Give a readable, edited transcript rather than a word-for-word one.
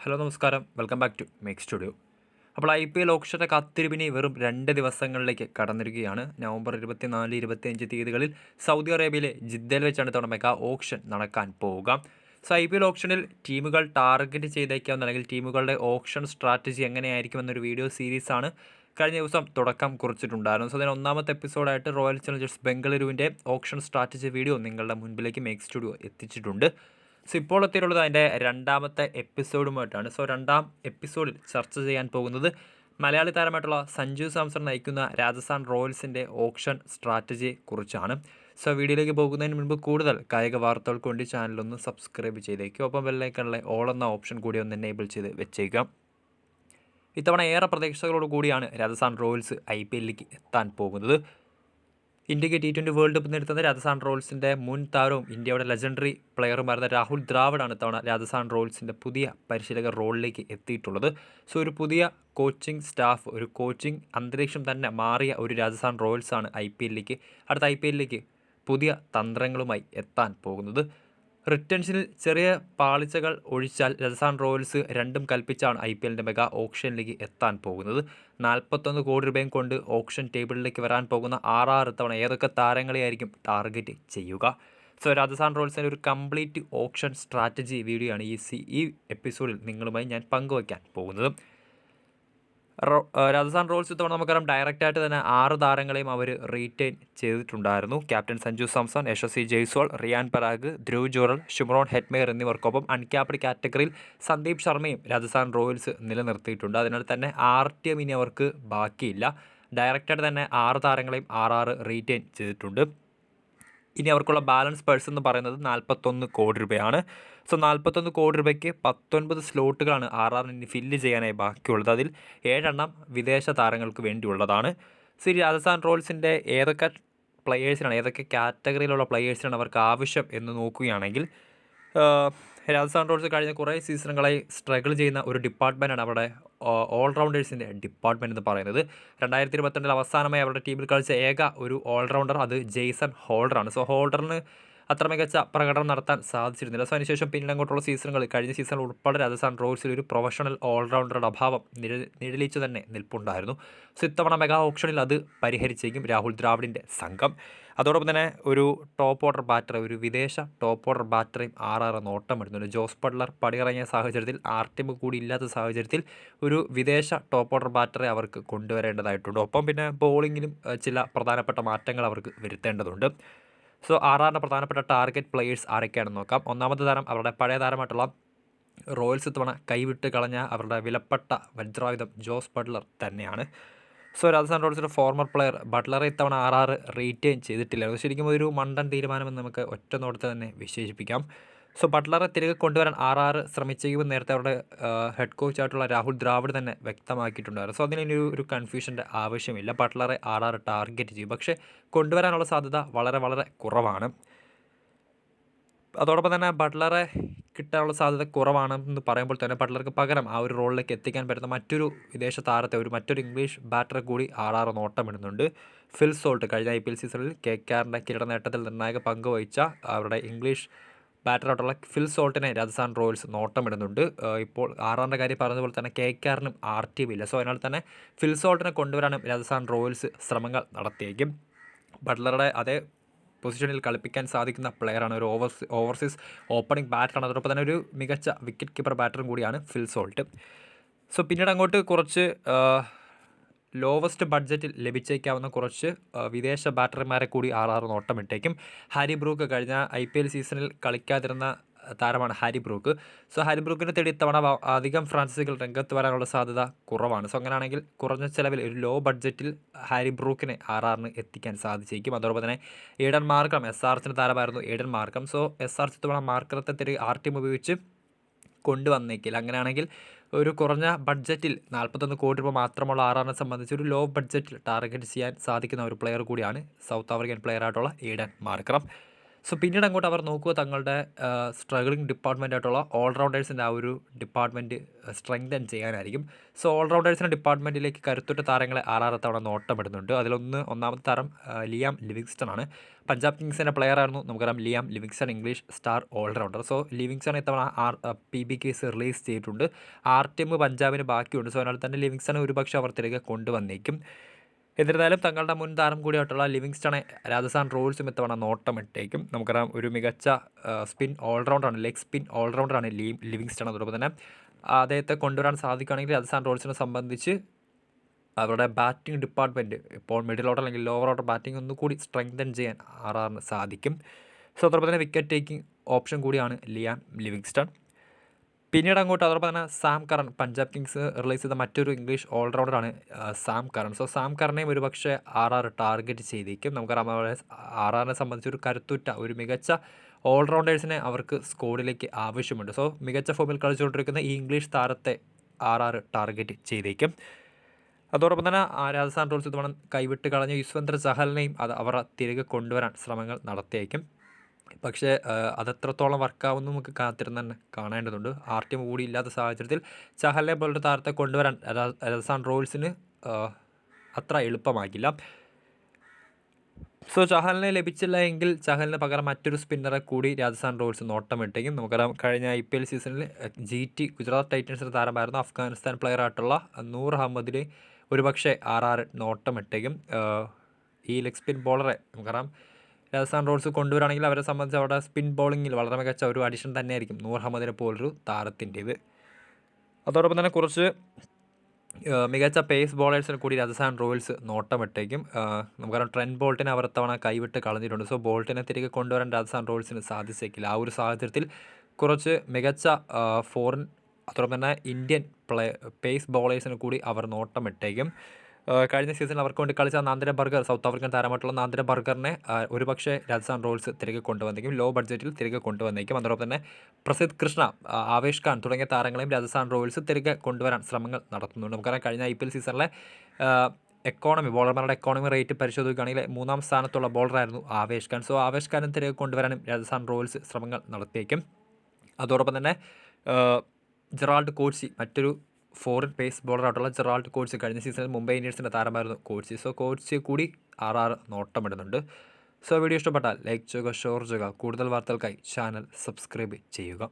Hello നമസ്കാരം, welcome back to make studio. അപ്പോൾ IPL ഓപ്ഷൻ്റെ കാത്തിരിപ്പിനി വെറും 2 ദിവസങ്ങളിലേക്ക് കടന്നിരിക്കുകയാണ്. നവംബർ 24, 25 തീയതികളിൽ സൗദി അറേബ്യയിലെ ജിദ്ദയിൽ വെച്ചാണ് ഇത്തവണ മെഗാ ഓപ്ഷൻ നടക്കാൻ പോവുക. IPL ഓപ്ഷനിൽ ടീമുകൾ ടാർഗറ്റ് ചെയ്തേക്കാവുന്ന അല്ലെങ്കിൽ ടീമുകളുടെ ഓപ്ഷൻ സ്ട്രാറ്റജി എങ്ങനെയായിരിക്കും എന്നൊരു വീഡിയോ സീരീസാണ് കഴിഞ്ഞ ദിവസം തുടക്കം കുറിച്ചിട്ടുണ്ടായിരുന്നു. അതിന് ഒന്നാമത്തെ എപ്പിസോഡായിട്ട് റോയൽ ചലഞ്ചേഴ്സ് ബംഗളൂരുവിൻ്റെ ഓപ്ഷൻ സ്ട്രാറ്റജി വീഡിയോ നിങ്ങളുടെ മുൻപിലേക്ക് മേക്ക് സ്റ്റുഡിയോ എത്തിച്ചിട്ടുണ്ട്. ഇപ്പോൾ എത്തിയിട്ടുള്ളത് അതിൻ്റെ രണ്ടാമത്തെ എപ്പിസോഡുമായിട്ടാണ്. രണ്ടാം എപ്പിസോഡിൽ ചർച്ച ചെയ്യാൻ പോകുന്നത് മലയാളി താരമായിട്ടുള്ള സഞ്ജു സാംസൺ നയിക്കുന്ന രാജസ്ഥാൻ റോയൽസിൻ്റെ ഓപ്ഷൻ സ്ട്രാറ്റജിയെ കുറിച്ചാണ്. വീഡിയോയിലേക്ക് പോകുന്നതിന് മുൻപ് കൂടുതൽ കായിക വാർത്തകൾക്ക് വേണ്ടി ചാനലൊന്ന് സബ്സ്ക്രൈബ് ചെയ്തേക്കും. ഒപ്പം ബെല്ലൈക്കണിലെ ഓൾ എന്ന ഓപ്ഷൻ കൂടി ഒന്ന് എനേബിൾ ചെയ്ത് വെച്ചേക്കാം. ഇത്തവണ ഏറെ പ്രതീക്ഷകളോട് കൂടിയാണ് രാജസ്ഥാൻ റോയൽസ് IPLലേക്ക് എത്താൻ പോകുന്നത്. ഇന്ത്യക്ക് T20 വേൾഡ് കപ്പ് നേടുന്നത് രാജസ്ഥാൻ റോയൽസിൻ്റെ മുൻ താരവും ഇന്ത്യയുടെ ലെജൻഡറി പ്ലെയറുമായിരുന്ന രാഹുൽ ദ്രാവിഡാണ് ഇത്തവണ രാജസ്ഥാൻ റോയൽസിൻ്റെ പുതിയ പരിശീലക റോളിലേക്ക് എത്തിയിട്ടുള്ളത്. ഒരു പുതിയ കോച്ചിങ് സ്റ്റാഫ്, ഒരു കോച്ചിങ് അന്തരീക്ഷം തന്നെ മാറിയ ഒരു രാജസ്ഥാൻ റോയൽസാണ് അടുത്ത IPLലേക്ക് പുതിയ തന്ത്രങ്ങളുമായി എത്താൻ പോകുന്നത്. റിട്ടൻഷനിൽ ചെറിയ പാളിച്ചകൾ ഒഴിച്ചാൽ രാജസ്ഥാൻ റോയൽസ് രണ്ടും കൽപ്പിച്ചാണ് IPLൻ്റെ മെഗാ ഓപ്ഷനിലേക്ക് എത്താൻ പോകുന്നത്. 41 കോടി രൂപയും കൊണ്ട് ഓപ്ഷൻ ടേബിളിലേക്ക് വരാൻ പോകുന്ന 6 തവണ ഏതൊക്കെ താരങ്ങളെയായിരിക്കും ടാർഗറ്റ് ചെയ്യുക. രാജസ്ഥാൻ റോയൽസിൻ്റെ ഒരു കംപ്ലീറ്റ് ഓപ്ഷൻ സ്ട്രാറ്റജി വീഡിയോ ആണ് ഈ എപ്പിസോഡിൽ നിങ്ങളുമായി ഞാൻ പങ്കുവയ്ക്കാൻ പോകുന്നത്. രാജസ്ഥാൻ റോയൽസ് ഇത്തവണ നമുക്കറിയാം ഡയറക്റ്റായിട്ട് തന്നെ 6 താരങ്ങളെയും അവർ റീറ്റെയിൻ ചെയ്തിട്ടുണ്ടായിരുന്നു. Captain Sanju Samson, Yashasvi Jaiswal, Riyan Parag, Dhruv Jurel, Shimron Hetmyer എന്നിവർക്കൊപ്പം അൺക്യാപ്ഡ് കാറ്റഗറിയിൽ സന്ദീപ് ശർമ്മയും രാജസ്ഥാൻ റോയൽസ് നിലനിർത്തിയിട്ടുണ്ട്. അതിനാൽ തന്നെ RTM ഇനി അവർക്ക് ബാക്കിയില്ല. ഡയറക്റ്റായിട്ട് തന്നെ 6 താരങ്ങളെയും 6 റീറ്റെയിൻ ചെയ്തിട്ടുണ്ട്. ഇനി അവർക്കുള്ള ബാലൻസ് പേഴ്സ് എന്ന് പറയുന്നത് 41 കോടി രൂപയാണ്. 41 കോടി രൂപയ്ക്ക് 19 സ്ലോട്ടുകളാണ് ഇനി ഫില്ല് ചെയ്യാനായി ബാക്കിയുള്ളത്. അതിൽ 7 വിദേശ താരങ്ങൾക്ക് വേണ്ടിയുള്ളതാണ്. രാജസ്ഥാൻ റോയൽസിൻ്റെ ഏതൊക്കെ പ്ലെയേഴ്സിനാണ്, ഏതൊക്കെ കാറ്റഗറിയിലുള്ള പ്ലെയേഴ്സിനാണ് അവർക്ക് ആവശ്യം എന്ന് നോക്കുകയാണെങ്കിൽ രാജസ്ഥാൻ റോയൽസ് കഴിഞ്ഞ കുറേ സീസണുകളായി സ്ട്രഗിൾ ചെയ്യുന്ന ഒരു ഡിപ്പാർട്ട്മെൻറ്റാണ് അവിടെ ഓൾറൗണ്ടേഴ്സിൻ്റെ ഡിപ്പാർട്ട്മെൻറ്റ് എന്ന് പറയുന്നത്. 2022 അവസാനമായി അവരുടെ ടീമിൽ കളിച്ച ഏക ഒരു ഓൾറൗണ്ടർ അത് ജെയ്സൺ ഹോൾഡറാണ്. ഹോൾഡറിന് അത്ര മികച്ച പ്രകടനം നടത്താൻ സാധിച്ചിരുന്നില്ല. അതിനുശേഷം പിന്നീട് അങ്ങോട്ടുള്ള സീസണുകൾ, കഴിഞ്ഞ സീസണിൽ ഉൾപ്പെടെ രാജസ്ഥാൻ റോയൽസിൽ ഒരു പ്രൊഫഷണൽ ഓൾറൗണ്ടറുടെ അഭാവം നിഴലിച്ചു തന്നെ നിൽപ്പുണ്ടായിരുന്നു. ഇത്തവണ മെഗാ ഓപ്ഷനിൽ അത് പരിഹരിച്ചേക്കും രാഹുൽ ദ്രാവിഡിൻ്റെ സംഘം. അതോടൊപ്പം തന്നെ ഒരു ടോപ്പ് ഓർഡർ ബാറ്റർ, ഒരു വിദേശ ടോപ്പ് ഓർഡർ ബാറ്ററേയും 6 നോട്ടം ഇടുന്നുണ്ട്. ജോസ് ബട്ട്ലർ പടിയിറങ്ങിയ സാഹചര്യത്തിൽ RTM കൂടി ഇല്ലാത്ത സാഹചര്യത്തിൽ ഒരു വിദേശ ടോപ്പ് ഓർഡർ ബാറ്ററെ അവർക്ക് കൊണ്ടുവരേണ്ടതായിട്ടുണ്ട്. ഒപ്പം പിന്നെ ബോളിങ്ങിലും ചില പ്രധാനപ്പെട്ട മാറ്റങ്ങൾ അവർക്ക് വരുത്തേണ്ടതുണ്ട്. 6 പ്രധാനപ്പെട്ട ടാർഗറ്റ് പ്ലെയേഴ്സ് ആരൊക്കെയാണെന്ന് നോക്കാം. ഒന്നാമത്തെ താരം അവരുടെ പഴയ താരമായിട്ടുള്ള റോയൽസ് ഇത്തവണ കൈവിട്ട് കളഞ്ഞ അവരുടെ വിലപ്പെട്ട വജ്രായുധം ജോസ് ബട്ട്ലർ തന്നെയാണ്. രാജസ്ഥാൻ റോയൽസിൻ്റെ ഫോർമർ പ്ലെയർ ബട്ട്ലറെ ഇത്തവണ 6 റീറ്റെയിൻ ചെയ്തിട്ടില്ല. ശരിക്കും ഒരു മണ്ടൻ തീരുമാനമെന്ന് നമുക്ക് ഒറ്റ നോട്ടത്തിൽ തന്നെ വിശേഷിപ്പിക്കാം. ബട്ട്ലറെ തിരികെ കൊണ്ടുവരാൻ 6 ശ്രമിച്ചെങ്കിലും നേരത്തെ അവരുടെ ഹെഡ് കോച്ചായിട്ടുള്ള രാഹുൽ ദ്രാവിഡ് തന്നെ വ്യക്തമാക്കിയിട്ടുണ്ടായിരുന്നു. അതിന് ഒരു കൺഫ്യൂഷൻ്റെ ആവശ്യമില്ല. ബട്ട്ലറെ 6 ടാർഗറ്റ് ചെയ്യും. പക്ഷേ കൊണ്ടുവരാനുള്ള സാധ്യത വളരെ വളരെ കുറവാണ്. അതോടൊപ്പം തന്നെ ബട്ട്ലറെ കിട്ടാനുള്ള സാധ്യത കുറവാണെന്ന് പറയുമ്പോൾ തന്നെ ബട്ട്ലർക്ക് പകരം ആ ഒരു റോളിലേക്ക് എത്തിക്കാൻ പറ്റുന്ന മറ്റൊരു വിദേശ താരത്തെ, മറ്റൊരു ഇംഗ്ലീഷ് ബാറ്ററെ കൂടി 6 നോട്ടമിടുന്നുണ്ട്. ഫിൽ സോൾട്ട് കഴിഞ്ഞ IPL സീസണിൽ KKRൻ്റെ കിരീട നേട്ടത്തിൽ നിർണായക പങ്ക് വഹിച്ച അവരുടെ ഇംഗ്ലീഷ് ബാറ്ററായിട്ടുള്ള ഫിൽ സോൾട്ടിനെ രാജസ്ഥാൻ റോയൽസ് നോട്ടമിടുന്നുണ്ട്. ഇപ്പോൾ 6 കാര്യം പറഞ്ഞതുപോലെ തന്നെ KKRനും RTM ഇല്ല. അതിനാൽ തന്നെ ഫിൽ സോൾട്ടിനെ കൊണ്ടുവരാനും രാജസ്ഥാൻ റോയൽസ് ശ്രമങ്ങൾ നടത്തിയേക്കും. ബട്ട്ലറുടെ അതേ പൊസിഷനിൽ കളിപ്പിക്കാൻ സാധിക്കുന്ന പ്ലെയറാണ്, ഒരു ഓവർസീസ് ഓപ്പണിംഗ് ബാറ്ററാണ്. അതോടൊപ്പം തന്നെ ഒരു മികച്ച വിക്കറ്റ് കീപ്പർ ബാറ്ററും കൂടിയാണ് ഫിൽ സോൾട്ട്. പിന്നീട് അങ്ങോട്ട് കുറച്ച് ലോവസ്റ്റ് ബഡ്ജറ്റിൽ ലഭിച്ചേക്കാവുന്ന കുറച്ച് വിദേശ ബാറ്റർമാരെ കൂടി 6 നോട്ടമിട്ടേക്കും. ഹാരി ബ്രൂക്ക് കഴിഞ്ഞ IPL സീസണിൽ കളിക്കാതിരുന്ന താരമാണ് ഹാരി ബ്രൂക്ക്. ഹാരി ബ്രൂക്കിനെ തേടി ഇത്തവണ അധികം ഫ്രാൻസൈസികൾ രംഗത്ത് വരാനുള്ള സാധ്യത കുറവാണ്. അങ്ങനെയാണെങ്കിൽ കുറഞ്ഞ ചിലവിൽ ഒരു ലോ ബഡ്ജറ്റിൽ ഹാരി ബ്രൂക്കിനെ 6 എത്തിക്കാൻ സാധിച്ചേക്കും. അതോടൊപ്പം തന്നെ ഏഡൻ മാർക്കം, SRHൻ്റെ താരമായിരുന്നു ഏഡൻ മാർക്കം. SRH ഇത്തവണ മാർക്കത്തെ തിരികെ RTM ഉപയോഗിച്ച് കൊണ്ടുവന്നേക്കില്ല. അങ്ങനെയാണെങ്കിൽ ഒരു കുറഞ്ഞ ബഡ്ജറ്റിൽ 41 കോടി രൂപ മാത്രമുള്ള 6 സംബന്ധിച്ച് ഒരു ലോ ബഡ്ജറ്റിൽ ടാർഗറ്റ് ചെയ്യാൻ സാധിക്കുന്ന ഒരു പ്ലെയർ കൂടിയാണ് സൗത്ത് ആഫ്രിക്കൻ പ്ലെയറായിട്ടുള്ള ഏഡൻ മാർക്കം. സോ പിന്നീട് അങ്ങോട്ട് അവർ നോക്കുക തങ്ങളുടെ സ്ട്രഗിളിംഗ് ഡിപ്പാർട്ട്മെൻ്റ് ആയിട്ടുള്ള ഓൾറൗണ്ടേഴ്സിൻ്റെ ആ ഒരു ഡിപ്പാർട്ട്മെൻറ്റ് സ്ട്രെങ്തൻ ചെയ്യാനായിരിക്കും. സോ ഓൾറൗണ്ടേഴ്സിൻ്റെ ഡിപ്പാർട്ട്മെൻറ്റിലേക്ക് കരുത്തുറ്റ താരങ്ങളെ തവണ നോട്ടമിടുന്നുണ്ട്. ഒന്നാമത്തെ താരം ലിയാം ലിവിങ്സ്റ്റൺ ആണ്. പഞ്ചാബ് കിങ്സിൻ്റെ പ്ലെയർ ആയിരുന്നു. നമുക്കറിയാം Liam Livingstone English star allrounder. So Livingstone ഇത്തവണ PB കേസ് റിലീസ് ചെയ്തിട്ടുണ്ട്. ടീം പഞ്ചാബിന് ബാക്കിയുണ്ട്. സോ അതിനാൽ തന്നെ ലിവിങ്സ്റ്റൺ ഒരുപക്ഷെ അവർ തിരികെ കൊണ്ടുവന്നേക്കും. എന്നിരുന്നാലും തങ്ങളുടെ മുൻ താരം കൂടിയായിട്ടുള്ള ലിവിങ്സ്റ്റണെ രാജസ്ഥാൻ റോയൽസും ഇത്തവണ നോട്ടമിട്ടേക്കും. നമുക്കറിയാം ഒരു മികച്ച സ്പിൻ ഓൾറൗണ്ടറാണ്, ലെഗ് സ്പിൻ ഓൾറൗണ്ടറാണ് ലിവിങ്സ്റ്റൺ. അതോടൊപ്പം തന്നെ അദ്ദേഹത്തെ കൊണ്ടുവരാൻ സാധിക്കുകയാണെങ്കിൽ രാജസ്ഥാൻ റോയൽസിനെ സംബന്ധിച്ച് അവരുടെ ബാറ്റിംഗ് ഡിപ്പാർട്ട്മെൻറ്റ് ഇപ്പോൾ മിഡിൽ ഓർഡർ അല്ലെങ്കിൽ ലോവർ ഓർഡർ ബാറ്റിംഗ് ഒന്നുകൂടി സ്ട്രെങ്തൻ ചെയ്യാൻ RRന് സാധിക്കും. സോ അതോടൊപ്പം തന്നെ വിക്കറ്റ് ടേക്കിംഗ് ഓപ്ഷൻ കൂടിയാണ് ലിയാം ലിവിങ്സ്റ്റൺ. പിന്നീട് അങ്ങോട്ട് അതോടൊപ്പം തന്നെ Sam Curran, Punjab kings release ചെയ്ത മറ്റൊരു ഇംഗ്ലീഷ് ഓൾറൗണ്ടറാണ് സാം കറൻ. സോ സാം കറനെയും ഒരുപക്ഷെ ടാർഗറ്റ് ചെയ്തേക്കും. നമുക്കറിയാം RRനെ സംബന്ധിച്ച് ഒരു കരുത്തുറ്റ ഒരു മികച്ച ഓൾറൗണ്ടേഴ്സിനെ അവർക്ക് സ്ക്വാഡിലേക്ക് ആവശ്യമുണ്ട്. സോ മികച്ച ഫോമിൽ കളിച്ചുകൊണ്ടിരിക്കുന്ന ഈ ഇംഗ്ലീഷ് താരത്തെ ടാർഗറ്റ് ചെയ്തേക്കും. അതോടൊപ്പം തന്നെ രാജസ്ഥാൻ റോയൽസ് ഇത്തവണ കൈവിട്ട് കളഞ്ഞ യുസ്വേന്ദ്ര ചഹലിനെയും അവർ തിരികെ കൊണ്ടുവരാൻ ശ്രമങ്ങൾ നടത്തിയേക്കും. പക്ഷേ അതെത്രത്തോളം വർക്കാവുമെന്ന് നമുക്ക് കാത്തിരുന്ന് തന്നെ കാണേണ്ടതുണ്ട്. ടീം കൂടി ഇല്ലാത്ത സാഹചര്യത്തിൽ ചഹലിനെ പോലൊരു താരത്തെ കൊണ്ടുവരാൻ രാജസ്ഥാൻ റോയൽസിന് അത്ര എളുപ്പമാകില്ല. സോ ചഹലിനെ ലഭിച്ചില്ല എങ്കിൽ ചഹലിന് പകരം മറ്റൊരു സ്പിന്നറെ കൂടി രാജസ്ഥാൻ റോയൽസ് നോട്ടമിട്ടേക്കും. നമുക്കറിയാം കഴിഞ്ഞ IPL സീസണിൽ GT ഗുജറാത്ത് ടൈറ്റൻസിൻ്റെ താരമായിരുന്നു അഫ്ഗാനിസ്ഥാൻ പ്ലെയർ ആയിട്ടുള്ള നൂർ അഹമ്മദിനെ ഒരുപക്ഷെ നോട്ടമിട്ടേക്കും. ഈ ലെഗ് സ്പിൻ ബോളറെ നമുക്കറിയാം രാജസ്ഥാൻ റോയൽസ് കൊണ്ടുവരാണെങ്കിൽ അവരെ സംബന്ധിച്ച് അവരുടെ സ്പിൻ ബോളിങ്ങിൽ വളരെ മികച്ച ഒരു അഡീഷൻ തന്നെയായിരിക്കും നൂർ അഹമ്മദിനെ പോലൊരു താരത്തിൻ്റേത്. അതോടൊപ്പം തന്നെ കുറച്ച് മികച്ച പേസ് ബോളേഴ്സിന് കൂടി രാജസ്ഥാൻ റോയൽസ് നോട്ടമിട്ടേക്കും. നമുക്കറിയാം ട്രെൻറ്റ് ബോൾട്ടിനെ അവർ തവണ കൈവിട്ട് കളഞ്ഞിട്ടുണ്ട്. സോ ബോൾട്ടിനെ തിരികെ കൊണ്ടുവരാൻ രാജസ്ഥാൻ റോയൽസിന് സാധിച്ചേക്കില്ല. ആ ഒരു സാഹചര്യത്തിൽ കുറച്ച് മികച്ച ഫോറിൻ അതോടൊപ്പം തന്നെ ഇന്ത്യൻ പേസ് ബോളേഴ്സിന് കൂടി അവർ നോട്ടമിട്ടേക്കും. കഴിഞ്ഞ സീസണിൽ അവർക്ക് വേണ്ടി കളിച്ച നാന്ദ്ര ബർഗർ, സൗത്ത് ആഫ്രിക്കൻ താരമായിട്ടുള്ള നാന്ദ്ര ബർഗറിനെ ഒരുപക്ഷെ രാജസ്ഥാൻ റോയൽസ് തിരികെ കൊണ്ടുവന്നേക്കും. ലോ ബഡ്ജറ്റിൽ തിരികെ കൊണ്ടുവന്നേക്കും. അതോടൊപ്പം തന്നെ പ്രസിദ്ധ് കൃഷ്ണ, ആവേശ് ഖാൻ തുടങ്ങിയ താരങ്ങളെയും രാജസ്ഥാൻ റോയൽസ് തിരികെ കൊണ്ടുവരാൻ ശ്രമങ്ങൾ നടത്തുന്നുണ്ട്. നമുക്കറിയാം കഴിഞ്ഞ IPL സീസണിലെ ബോളർമാരുടെ എക്കോണമി റേറ്റ് പരിശോധിക്കുകയാണെങ്കിൽ 3-ാം സ്ഥാനത്തുള്ള ബോളറായിരുന്നു ആവേശ് ഖാൻ. സോ ആവേശ് ഖാനും തിരികെ കൊണ്ടുവരാനും രാജസ്ഥാൻ റോയൽസ് ശ്രമങ്ങൾ നടത്തിയേക്കും. അതോടൊപ്പം തന്നെ ജെറാൾഡ് കോഴ്സി, മറ്റൊരു ഫോറിൻ പേസ് ബോളറായിട്ടുള്ള ജെറാൾഡ് കോഴ്സി കഴിഞ്ഞ സീസണിൽ മുംബൈ ഇന്ത്യൻസിൻ്റെ താരമായിരുന്നു കോഴ്സി. സോ കോഴ്സിയെ കൂടി നോട്ടമിടുന്നുണ്ട്. സോ വീഡിയോ ഇഷ്ടപ്പെട്ടാൽ ലൈക്ക് ചെയ്യുക, ഷെയർ ചെയ്യുക. കൂടുതൽ വാർത്തകൾക്കായി ചാനൽ സബ്സ്ക്രൈബ് ചെയ്യുക.